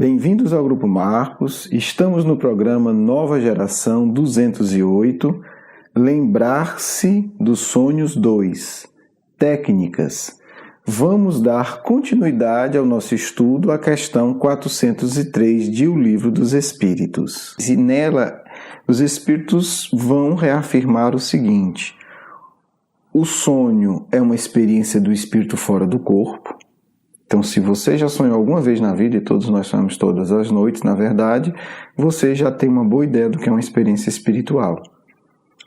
Bem-vindos ao Grupo Marcos, estamos no programa Nova Geração 208, Lembrar-se dos Sonhos 2, Técnicas. Vamos dar continuidade ao nosso estudo à questão 403 de O Livro dos Espíritos. E nela, os Espíritos vão reafirmar o seguinte: o sonho é uma experiência do espírito fora do corpo. Então, se você já sonhou alguma vez na vida, e todos nós sonhamos todas as noites, na verdade, você já tem uma boa ideia do que é uma experiência espiritual.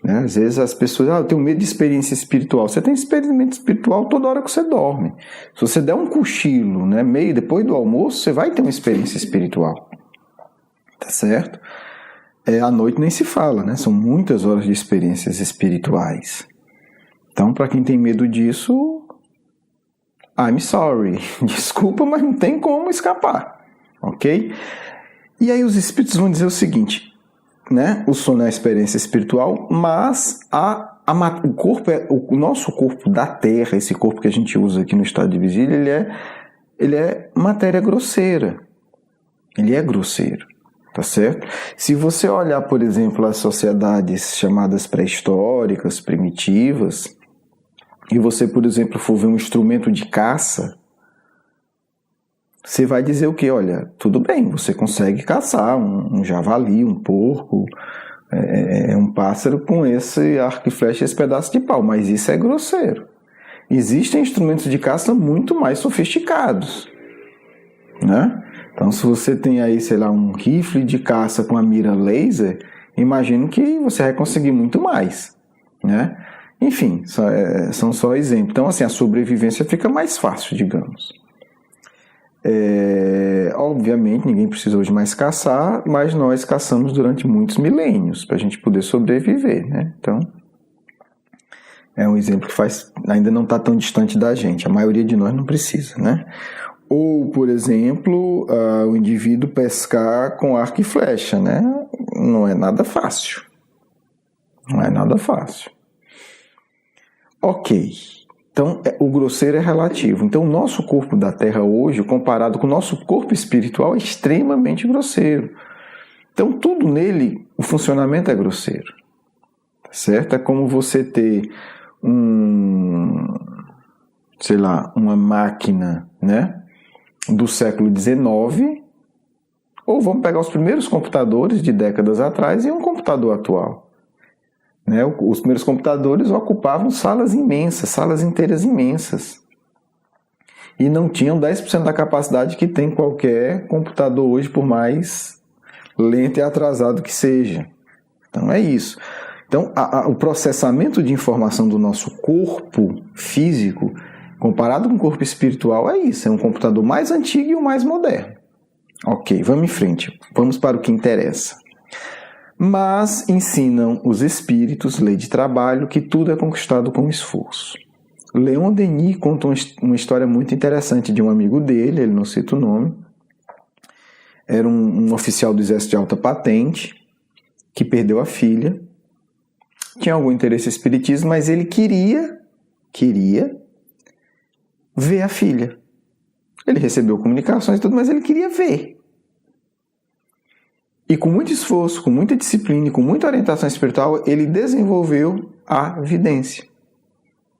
Né? Às vezes as pessoas, eu tenho medo de experiência espiritual. Você tem experiência espiritual toda hora que você dorme. Se você der um cochilo, né, meio depois do almoço, você vai ter uma experiência espiritual. Tá certo? À noite nem se fala, né? São muitas horas de experiências espirituais. Então, para quem tem medo disso, I'm sorry, desculpa, mas não tem como escapar, ok? E aí os espíritos vão dizer o seguinte, né? O sono é a experiência espiritual, mas o nosso corpo da Terra, esse corpo que a gente usa aqui no estado de vigília, ele é matéria grosseira, ele é grosseiro, tá certo? Se você olhar, por exemplo, as sociedades chamadas pré-históricas, primitivas, e você, por exemplo, for ver um instrumento de caça, você vai dizer o quê? Olha, tudo bem, você consegue caçar um javali, um porco, um pássaro com esse arco e flecha e esse pedaço de pau, mas isso é grosseiro. Existem instrumentos de caça muito mais sofisticados, né? Então, se você tem aí, sei lá, um rifle de caça com a mira laser, imagino que você vai conseguir muito mais, né? Enfim, são só exemplos. Então, assim, a sobrevivência fica mais fácil, digamos. Obviamente, ninguém precisa hoje mais caçar, mas nós caçamos durante muitos milênios para a gente poder sobreviver, né? Então, é um exemplo que ainda não está tão distante da gente. A maioria de nós não precisa, né? Ou, por exemplo, o indivíduo pescar com arco e flecha, né? Não é nada fácil. Não é nada fácil. Ok, então o grosseiro é relativo. Então o nosso corpo da Terra hoje, comparado com o nosso corpo espiritual, é extremamente grosseiro. Então tudo nele, o funcionamento é grosseiro. Certo? É como você ter uma máquina, né, do século XIX, ou vamos pegar os primeiros computadores de décadas atrás e um computador atual. Né, os primeiros computadores ocupavam salas imensas, salas inteiras imensas. E não tinham 10% da capacidade que tem qualquer computador hoje, por mais lento e atrasado que seja. Então é isso. Então o processamento de informação do nosso corpo físico, comparado com o corpo espiritual, é isso. É um computador mais antigo e o mais moderno. Ok, vamos em frente. Vamos para o que interessa. Mas ensinam os espíritos, lei de trabalho, que tudo é conquistado com esforço. Leon Denis conta uma história muito interessante de um amigo dele, ele não cita o nome. Era um oficial do exército de alta patente, que perdeu a filha, tinha algum interesse em espiritismo, mas ele queria ver a filha. Ele recebeu comunicações e tudo, mas ele queria ver. E com muito esforço, com muita disciplina e com muita orientação espiritual, ele desenvolveu a vidência.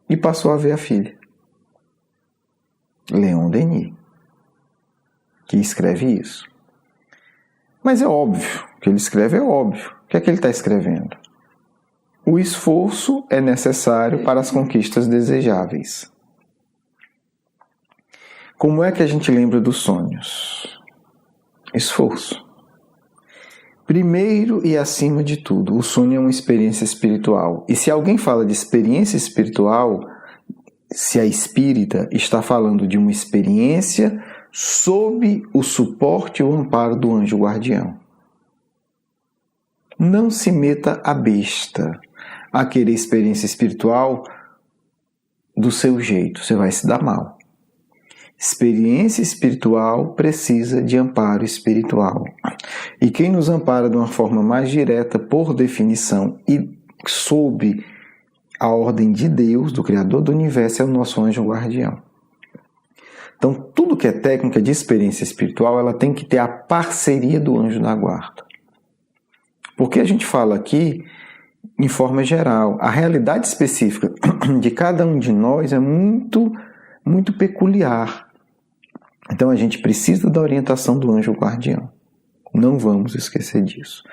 E passou a ver a filha. Leon Denis, que escreve isso. Mas é óbvio, o que ele escreve é óbvio. O que é que ele está escrevendo? O esforço é necessário para as conquistas desejáveis. Como é que a gente lembra dos sonhos? Esforço. Primeiro e acima de tudo, o sonho é uma experiência espiritual. E se alguém fala de experiência espiritual, se é espírita, está falando de uma experiência sob o suporte e o amparo do anjo guardião. Não se meta a besta a querer experiência espiritual do seu jeito, você vai se dar mal. Experiência espiritual precisa de amparo espiritual. E quem nos ampara de uma forma mais direta, por definição, e sob a ordem de Deus, do Criador do Universo, é o nosso anjo guardião. Então, tudo que é técnica de experiência espiritual, ela tem que ter a parceria do anjo da guarda. Porque a gente fala aqui em forma geral. A realidade específica de cada um de nós é muito, muito peculiar. Então, a gente precisa da orientação do anjo guardião. Não vamos esquecer disso.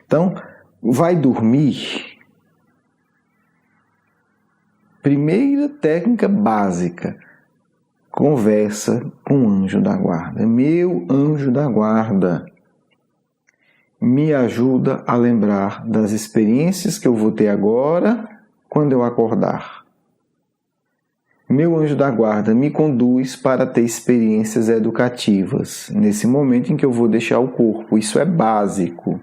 Então, vai dormir. Primeira técnica básica. Conversa com o anjo da guarda. Meu anjo da guarda, me ajuda a lembrar das experiências que eu vou ter agora quando eu acordar. Meu anjo da guarda me conduz para ter experiências educativas nesse momento em que eu vou deixar o corpo. Isso é básico.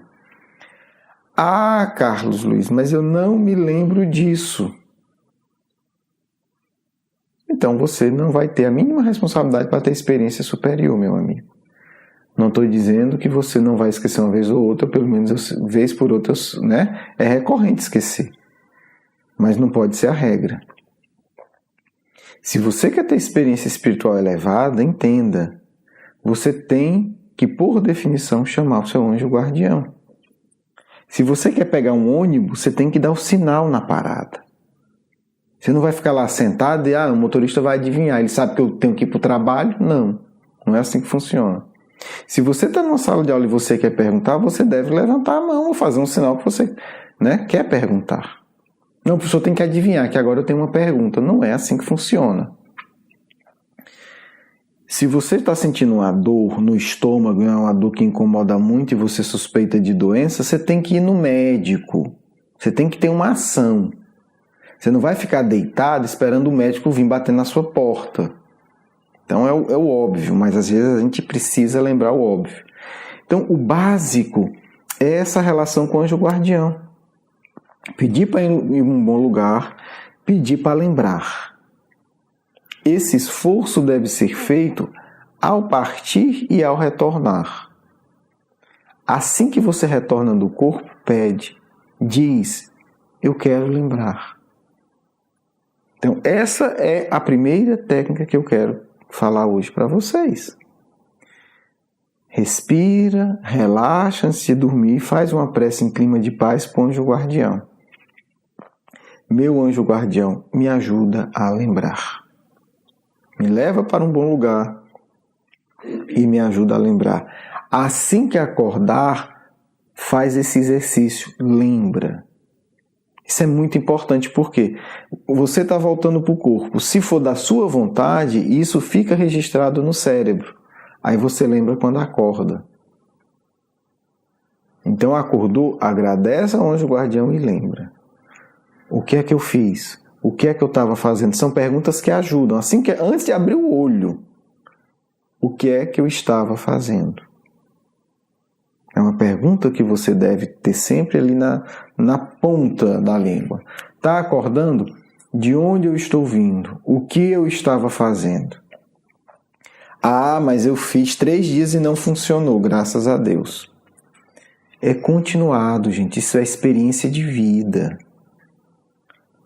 Ah, Carlos Luiz, mas eu não me lembro disso. Então você não vai ter a mínima responsabilidade para ter experiência superior, meu amigo. Não estou dizendo que você não vai esquecer uma vez ou outra, pelo menos vez por outra, né? É recorrente esquecer. Mas não pode ser a regra. Se você quer ter experiência espiritual elevada, entenda. Você tem que, por definição, chamar o seu anjo guardião. Se você quer pegar um ônibus, você tem que dar o sinal na parada. Você não vai ficar lá sentado e o motorista vai adivinhar. Ele sabe que eu tenho que ir para o trabalho? Não. Não é assim que funciona. Se você está numa sala de aula e você quer perguntar, você deve levantar a mão ou fazer um sinal que você, quer perguntar. Não, o professor tem que adivinhar que agora eu tenho uma pergunta. Não é assim que funciona. Se você está sentindo uma dor no estômago, uma dor que incomoda muito e você suspeita de doença, você tem que ir no médico. Você tem que ter uma ação. Você não vai ficar deitado esperando o médico vir bater na sua porta. Então é o óbvio, mas às vezes a gente precisa lembrar o óbvio. Então o básico é essa relação com o anjo guardião. Pedir para ir em um bom lugar, pedir para lembrar. Esse esforço deve ser feito ao partir e ao retornar. Assim que você retorna do corpo, pede, diz, eu quero lembrar. Então, essa é a primeira técnica que eu quero falar hoje para vocês. Respira, relaxa antes de dormir, faz uma prece em clima de paz para o anjo guardião. Meu anjo guardião, me ajuda a lembrar. Me leva para um bom lugar e me ajuda a lembrar. Assim que acordar, faz esse exercício, lembra. Isso é muito importante porque você está voltando para o corpo. Se for da sua vontade, isso fica registrado no cérebro. Aí você lembra quando acorda. Então acordou, agradece ao anjo guardião e lembra. O que é que eu fiz? O que é que eu estava fazendo? São perguntas que ajudam. Antes de abrir o olho, o que é que eu estava fazendo? É uma pergunta que você deve ter sempre ali na ponta da língua. Está acordando? De onde eu estou vindo? O que eu estava fazendo? Ah, mas eu fiz 3 dias e não funcionou, graças a Deus. É continuado, gente. Isso é experiência de vida.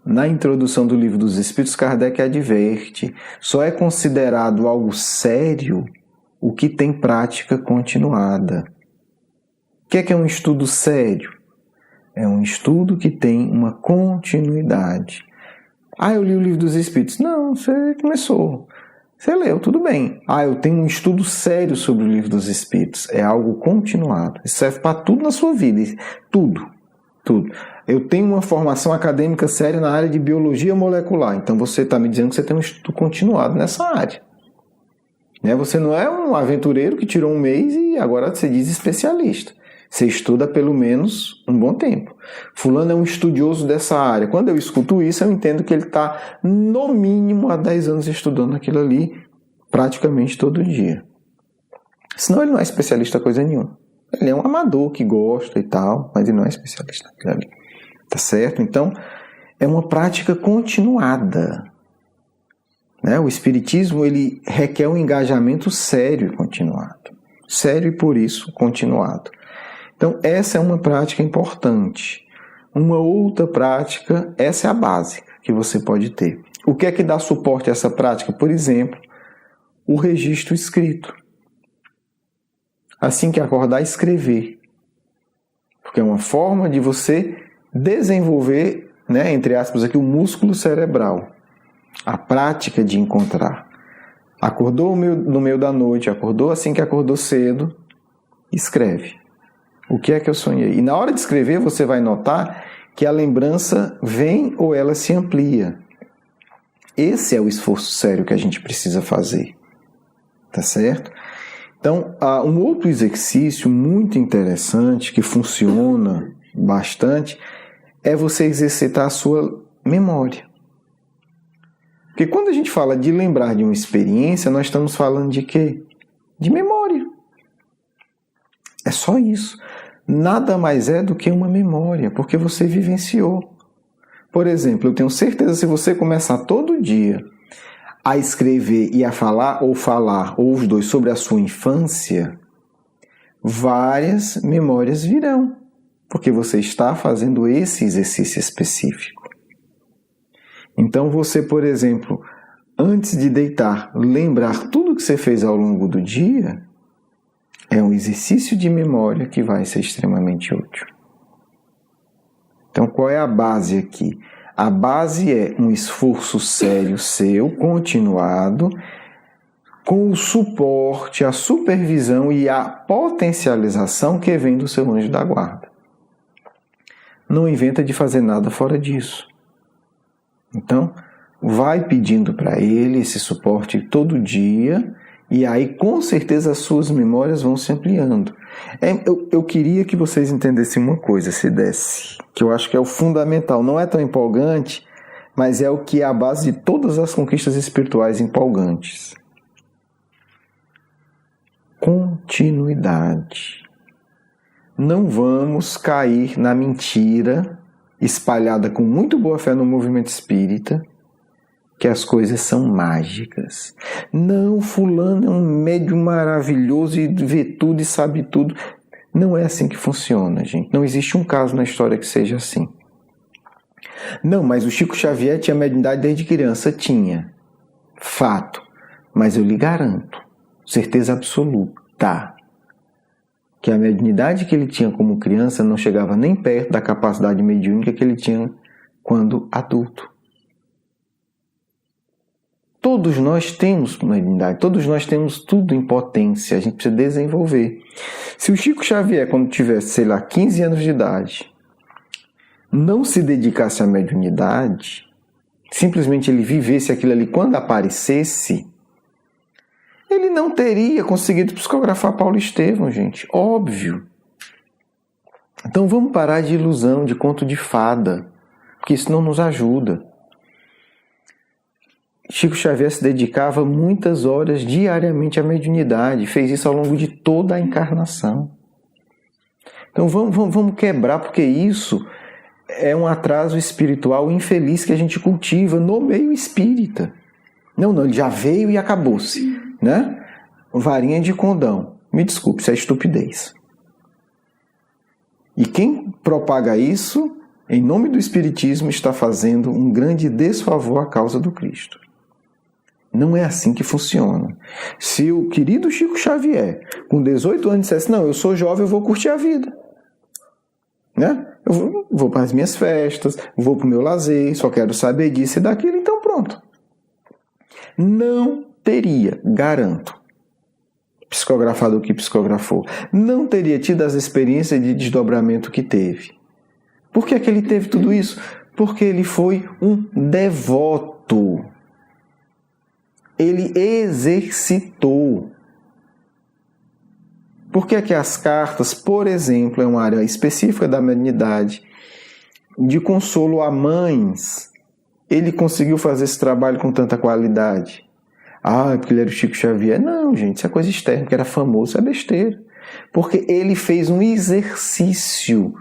Na introdução do Livro dos Espíritos, Kardec adverte, só é considerado algo sério o que tem prática continuada. O que é um estudo sério? É um estudo que tem uma continuidade. Eu li o Livro dos Espíritos. Não, você começou. Você leu, tudo bem. Eu tenho um estudo sério sobre o Livro dos Espíritos. É algo continuado. Isso serve para tudo na sua vida. Tudo. Eu tenho uma formação acadêmica séria na área de biologia molecular. Então você está me dizendo que você tem um estudo continuado nessa área. Você não é um aventureiro que tirou 1 mês e agora você diz especialista. Você estuda pelo menos um bom tempo. Fulano é um estudioso dessa área. Quando eu escuto isso, eu entendo que ele está, no mínimo, há 10 anos estudando aquilo ali, praticamente todo dia. Senão ele não é especialista em coisa nenhuma. Ele é um amador que gosta e tal, mas ele não é especialista naquilo ali. Tá certo? Então, é uma prática continuada. O Espiritismo, ele requer um engajamento sério e continuado. Sério e, por isso, continuado. Então, essa é uma prática importante. Uma outra prática, essa é a básica que você pode ter. O que é que dá suporte a essa prática? Por exemplo, o registro escrito. Assim que acordar, escrever. Porque é uma forma de você desenvolver, entre aspas, aqui, o músculo cerebral. A prática de encontrar. Acordou no meio da noite, acordou assim que acordou cedo, escreve. O que é que eu sonhei? E na hora de escrever, você vai notar que a lembrança vem ou ela se amplia. Esse é o esforço sério que a gente precisa fazer. Tá certo? Então, um outro exercício muito interessante, que funciona bastante, é você exercitar a sua memória. Porque quando a gente fala de lembrar de uma experiência, nós estamos falando de quê? De memória. É só isso. Nada mais é do que uma memória, porque você vivenciou. Por exemplo, eu tenho certeza que se você começar todo dia a escrever e a falar, ou os dois, sobre a sua infância, várias memórias virão, porque você está fazendo esse exercício específico. Então você, por exemplo, antes de deitar, lembrar tudo que você fez ao longo do dia, é um exercício de memória que vai ser extremamente útil. Então, qual é a base aqui? A base é um esforço sério seu, continuado, com o suporte, a supervisão e a potencialização que vem do seu anjo da guarda. Não inventa de fazer nada fora disso. Então, vai pedindo para ele esse suporte todo dia, e aí com certeza as suas memórias vão se ampliando. Eu queria que vocês entendessem uma coisa, se desse, que eu acho que é o fundamental. Não é tão empolgante, mas é o que é a base de todas as conquistas espirituais empolgantes. Continuidade. Não vamos cair na mentira espalhada com muito boa fé no movimento espírita, que as coisas são mágicas. Não, fulano é um médium maravilhoso e vê tudo e sabe tudo. Não é assim que funciona, gente. Não existe um caso na história que seja assim. Não, mas o Chico Xavier tinha mediunidade desde criança. Tinha. Fato. Mas eu lhe garanto, certeza absoluta, que a mediunidade que ele tinha como criança não chegava nem perto da capacidade mediúnica que ele tinha quando adulto. Todos nós temos mediunidade, todos nós temos tudo em potência, a gente precisa desenvolver. Se o Chico Xavier, quando tivesse, 15 anos de idade, não se dedicasse à mediunidade, simplesmente ele vivesse aquilo ali quando aparecesse, ele não teria conseguido psicografar Paulo Estevão, gente. Óbvio. Então vamos parar de ilusão, de conto de fada, porque isso não nos ajuda. Chico Xavier se dedicava muitas horas diariamente à mediunidade, fez isso ao longo de toda a encarnação. Então vamos quebrar, porque isso é um atraso espiritual infeliz que a gente cultiva no meio espírita. Não, ele já veio e acabou-se, né? Varinha de condão. Me desculpe, isso é estupidez. E quem propaga isso, em nome do Espiritismo, está fazendo um grande desfavor à causa do Cristo. Não é assim que funciona. Se o querido Chico Xavier, com 18 anos, dissesse, não, eu sou jovem, eu vou curtir a vida. Né? Eu vou para as minhas festas, vou para o meu lazer, só quero saber disso e daquilo, então pronto. Não teria, garanto, psicografado o que psicografou. Não teria tido as experiências de desdobramento que teve. Por que é que ele teve tudo isso? Porque ele foi um devoto. Ele exercitou. Por que é que as cartas, por exemplo, é uma área específica da mediunidade, de consolo a mães, ele conseguiu fazer esse trabalho com tanta qualidade? Ah, porque ele era o Chico Xavier. Não, gente, isso é coisa externa, porque era famoso, isso é besteira. Porque ele fez um exercício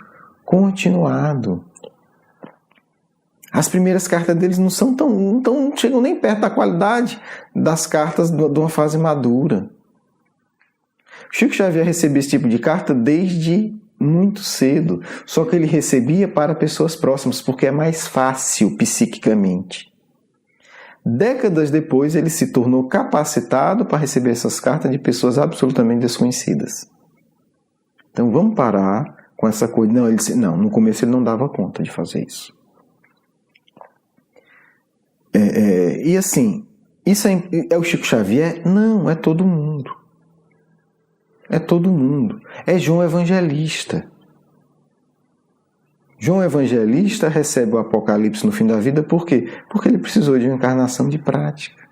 continuado. As primeiras cartas deles não chegam nem perto da qualidade das cartas de uma fase madura. Chico Xavier recebia esse tipo de carta desde muito cedo, só que ele recebia para pessoas próximas, porque é mais fácil psiquicamente. Décadas depois, ele se tornou capacitado para receber essas cartas de pessoas absolutamente desconhecidas. Então, vamos parar com essa coisa. Não, ele disse, não, no começo ele não dava conta de fazer isso. E assim, isso é o Chico Xavier? Não, é todo mundo. É todo mundo. É João Evangelista. João Evangelista recebe o Apocalipse no fim da vida por quê? Porque ele precisou de uma encarnação de prática.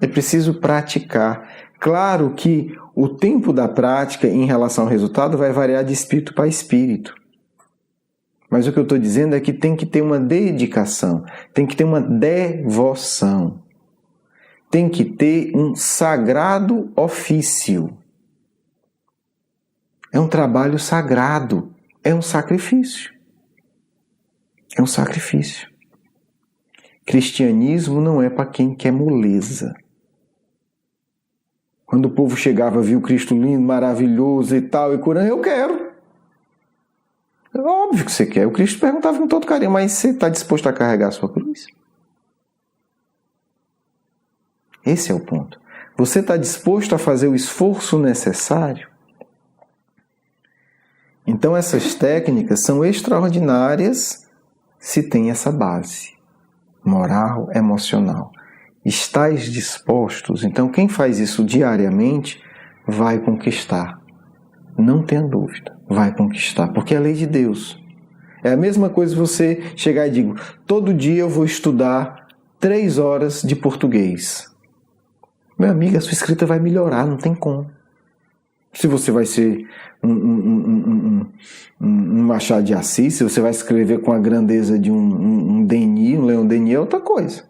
É preciso praticar. Claro que o tempo da prática em relação ao resultado vai variar de espírito para espírito. Mas o que eu estou dizendo é que tem que ter uma dedicação, tem que ter uma devoção, tem que ter um sagrado ofício. É um trabalho sagrado, é um sacrifício. É um sacrifício. Cristianismo não é para quem quer moleza. Quando o povo chegava, viu Cristo lindo, maravilhoso e tal, e curando, eu quero. É óbvio que você quer. O Cristo perguntava com todo carinho, mas você está disposto a carregar a sua cruz? Esse é o ponto. Você está disposto a fazer o esforço necessário? Então essas técnicas são extraordinárias se tem essa base moral, emocional. Estais dispostos? Então quem faz isso diariamente vai conquistar. Não tenha dúvida, vai conquistar, porque é a lei de Deus. É a mesma coisa você chegar e dizer, todo dia eu vou estudar 3 horas de português. Meu amigo, a sua escrita vai melhorar, não tem como. Se você vai ser um Machado de Assis, se você vai escrever com a grandeza de um Denis, um Leon Denis, é outra coisa.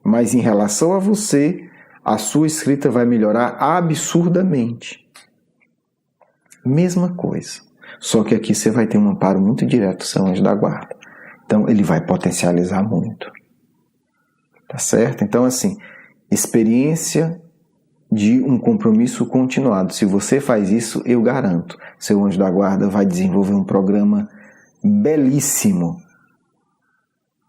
Mas em relação a você, a sua escrita vai melhorar absurdamente. Mesma coisa. Só que aqui você vai ter um amparo muito direto do seu anjo da guarda. Então ele vai potencializar muito. Tá certo? Então assim, experiência de um compromisso continuado. Se você faz isso, eu garanto, seu anjo da guarda vai desenvolver um programa belíssimo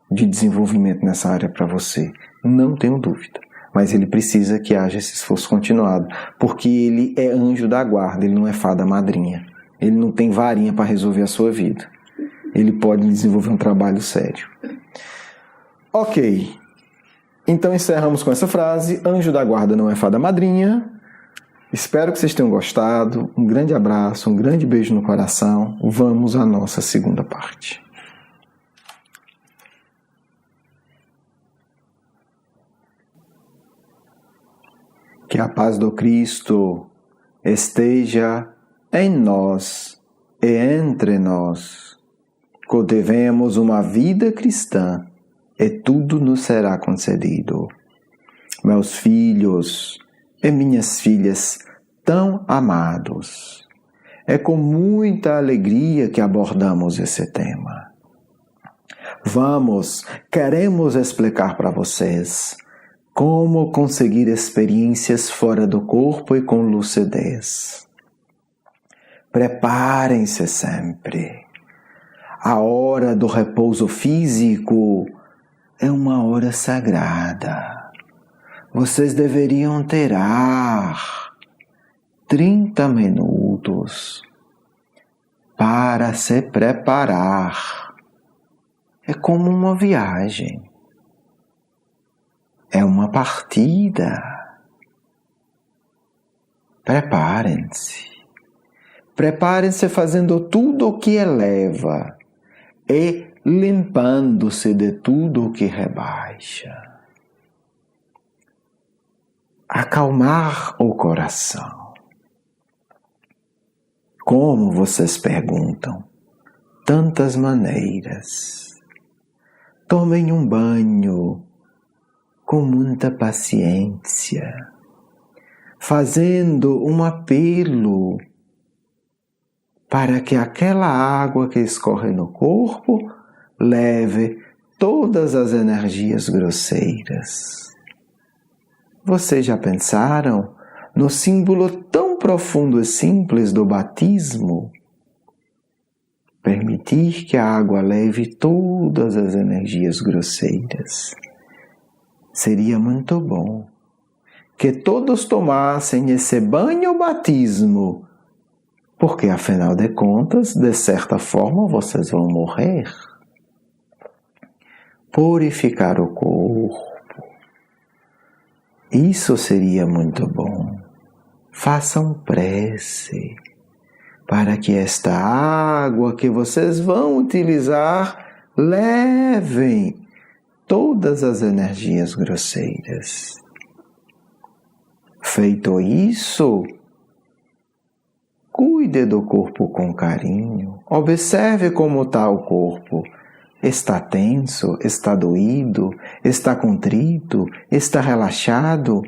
de desenvolvimento nessa área para você. Não tenho dúvida. Mas ele precisa que haja esse esforço continuado, porque ele é anjo da guarda, ele não é fada madrinha. Ele não tem varinha para resolver a sua vida. Ele pode desenvolver um trabalho sério. Ok. Então encerramos com essa frase, anjo da guarda não é fada madrinha. Espero que vocês tenham gostado. Um grande abraço, um grande beijo no coração. Vamos à nossa segunda parte. Que a paz do Cristo esteja em nós e entre nós. Cultivemos uma vida cristã e tudo nos será concedido. Meus filhos e minhas filhas tão amados, é com muita alegria que abordamos esse tema. Queremos explicar para vocês como conseguir experiências fora do corpo e com lucidez. Preparem-se sempre. A hora do repouso físico é uma hora sagrada. Vocês deveriam tirar 30 minutos para se preparar. É como uma viagem. É uma partida. Preparem-se. Preparem-se fazendo tudo o que eleva e limpando-se de tudo o que rebaixa. Acalmar o coração. Como vocês perguntam? Tantas maneiras. Tomem um banho com muita paciência, fazendo um apelo para que aquela água que escorre no corpo leve todas as energias grosseiras. Vocês já pensaram no símbolo tão profundo e simples do batismo? Permitir que a água leve todas as energias grosseiras. Seria muito bom que todos tomassem esse banho-batismo, porque afinal de contas, de certa forma, vocês vão morrer. Purificar o corpo. Isso seria muito bom. Façam prece para que esta água que vocês vão utilizar levem todas as energias grosseiras. Feito isso, cuide do corpo com carinho. Observe como está o corpo. Está tenso? Está doído? Está contrito? Está relaxado?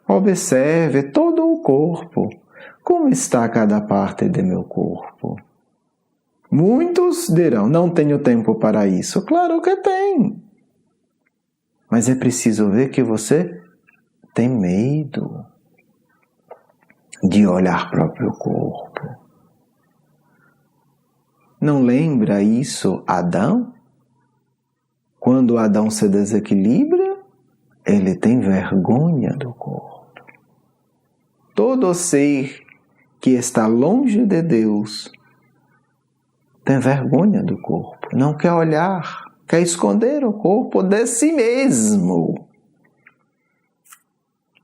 Observe todo o corpo. Como está cada parte de meu corpo? Muitos dirão, não tenho tempo para isso. Claro que tem. Mas é preciso ver que você tem medo de olhar para o próprio corpo. Não lembra isso Adão? Quando Adão se desequilibra, ele tem vergonha do corpo. Todo ser que está longe de Deus tem vergonha do corpo, não quer olhar, quer esconder o corpo de si mesmo.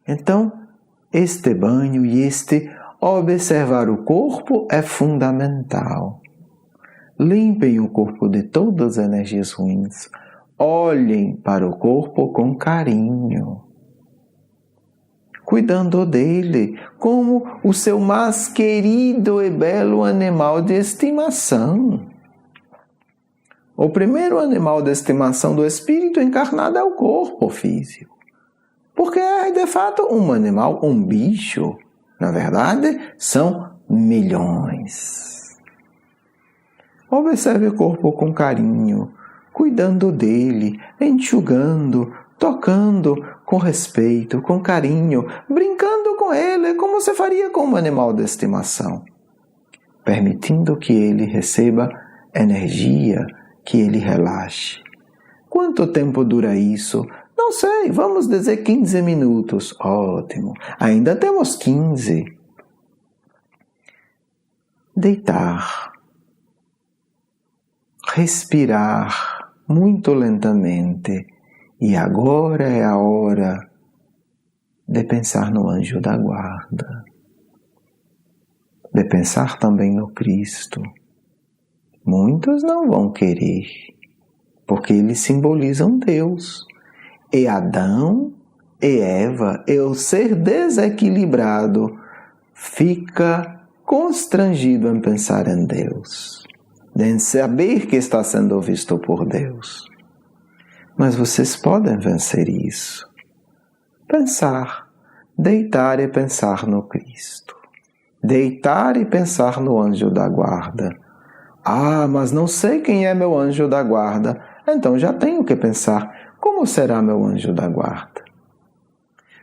Então, este banho e este observar o corpo é fundamental. Limpem o corpo de todas as energias ruins. Olhem para o corpo com carinho, cuidando dele como o seu mais querido e belo animal de estimação. O primeiro animal de estimação do espírito encarnado é o corpo físico. Porque é, de fato, um animal, um bicho. Na verdade, são milhões. Observe o corpo com carinho, cuidando dele, enxugando, tocando com respeito, com carinho, brincando com ele, como você faria com um animal de estimação. Permitindo que ele receba energia, que ele relaxe. Quanto tempo dura isso? Não sei, vamos dizer 15 minutos. Ótimo, ainda temos 15. Deitar. Respirar muito lentamente. E agora é a hora de pensar no anjo da guarda. De pensar também no Cristo. Muitos não vão querer, porque eles simbolizam Deus. E Adão e Eva, e o ser desequilibrado, fica constrangido em pensar em Deus, em saber que está sendo visto por Deus. Mas vocês podem vencer isso. Pensar, deitar e pensar no Cristo. Deitar e pensar no anjo da guarda. Ah, mas não sei quem é meu anjo da guarda. Então já tenho que pensar, como será meu anjo da guarda?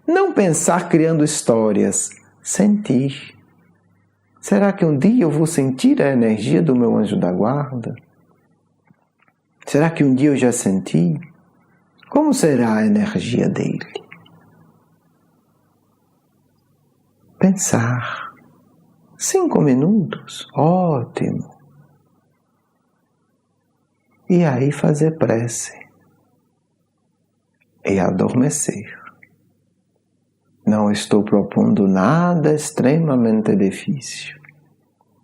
Não pensar criando histórias, sentir. Será que um dia eu vou sentir a energia do meu anjo da guarda? Será que um dia eu já senti? Como será a energia dele? Pensar. 5 minutos, ótimo. E aí fazer prece. E adormecer. Não estou propondo nada extremamente difícil,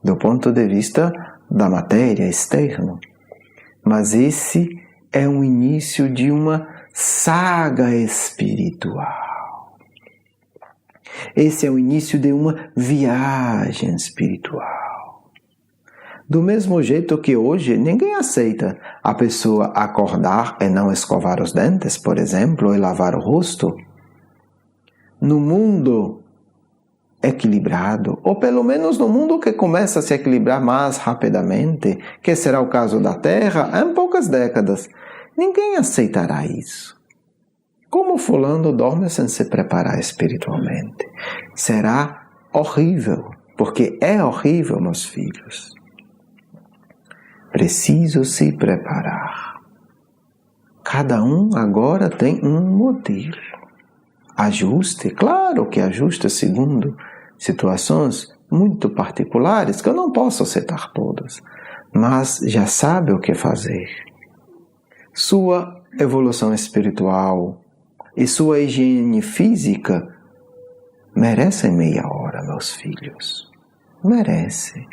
do ponto de vista da matéria externa. Mas esse é o início de uma saga espiritual. Esse é o início de uma viagem espiritual. Do mesmo jeito que hoje ninguém aceita a pessoa acordar e não escovar os dentes, por exemplo, e lavar o rosto. No mundo equilibrado, ou pelo menos no mundo que começa a se equilibrar mais rapidamente, que será o caso da Terra, em poucas décadas, ninguém aceitará isso. Como fulano dorme sem se preparar espiritualmente? Será horrível, porque é horrível, meus filhos. Preciso se preparar. Cada um agora tem um modelo. Ajuste, claro que ajusta segundo situações muito particulares, que eu não posso aceitar todas, mas já sabe o que fazer. Sua evolução espiritual e sua higiene física merecem meia hora, meus filhos. Merece.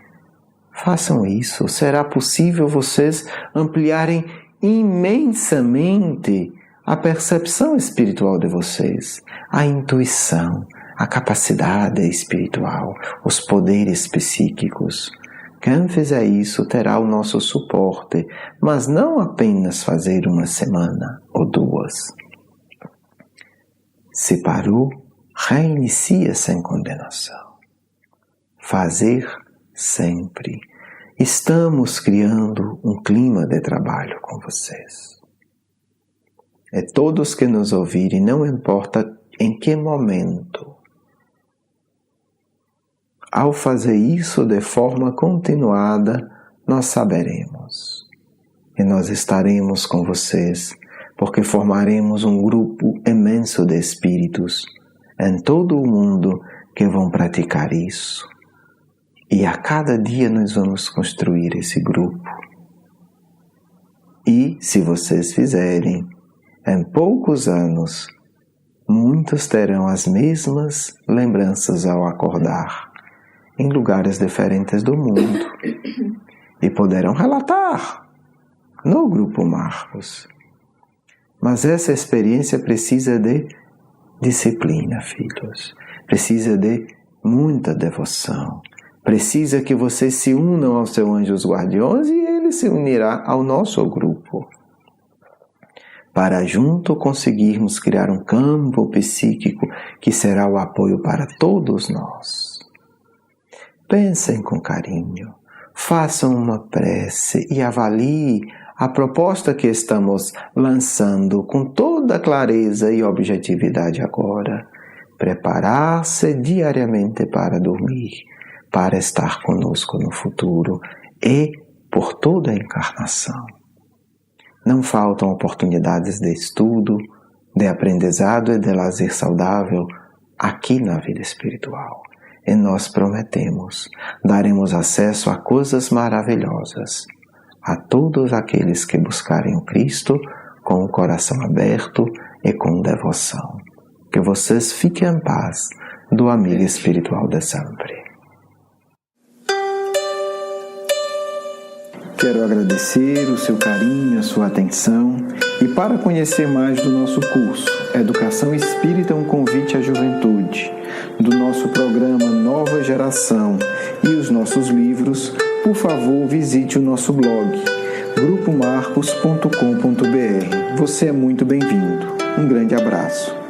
Façam isso. Será possível vocês ampliarem imensamente a percepção espiritual de vocês, a intuição, a capacidade espiritual, os poderes psíquicos. Quem fizer isso terá o nosso suporte, mas não apenas fazer uma semana ou duas. Se parou, reinicia sem condenação. Fazer sempre. Estamos criando um clima de trabalho com vocês. É todos que nos ouvirem, não importa em que momento. Ao fazer isso de forma continuada, nós saberemos. E nós estaremos com vocês, porque formaremos um grupo imenso de espíritos em todo o mundo que vão praticar isso. E a cada dia nós vamos construir esse grupo. E, se vocês fizerem, em poucos anos, muitos terão as mesmas lembranças ao acordar, em lugares diferentes do mundo, e poderão relatar no Grupo Marcos. Mas essa experiência precisa de disciplina, filhos. Precisa de muita devoção. Precisa que vocês se unam aos seus anjos guardiões e ele se unirá ao nosso grupo. Para junto conseguirmos criar um campo psíquico que será o apoio para todos nós. Pensem com carinho, façam uma prece e avaliem a proposta que estamos lançando com toda clareza e objetividade agora. Preparar-se diariamente para dormir, para estar conosco no futuro e por toda a encarnação. Não faltam oportunidades de estudo, de aprendizado e de lazer saudável aqui na vida espiritual. E nós prometemos, daremos acesso a coisas maravilhosas a todos aqueles que buscarem o Cristo com o coração aberto e com devoção. Que vocês fiquem em paz do amigo espiritual de sempre. Quero agradecer o seu carinho, a sua atenção e para conhecer mais do nosso curso Educação Espírita, um convite à juventude, do nosso programa Nova Geração e os nossos livros, por favor visite o nosso blog grupomarcos.com.br. Você é muito bem-vindo. Um grande abraço.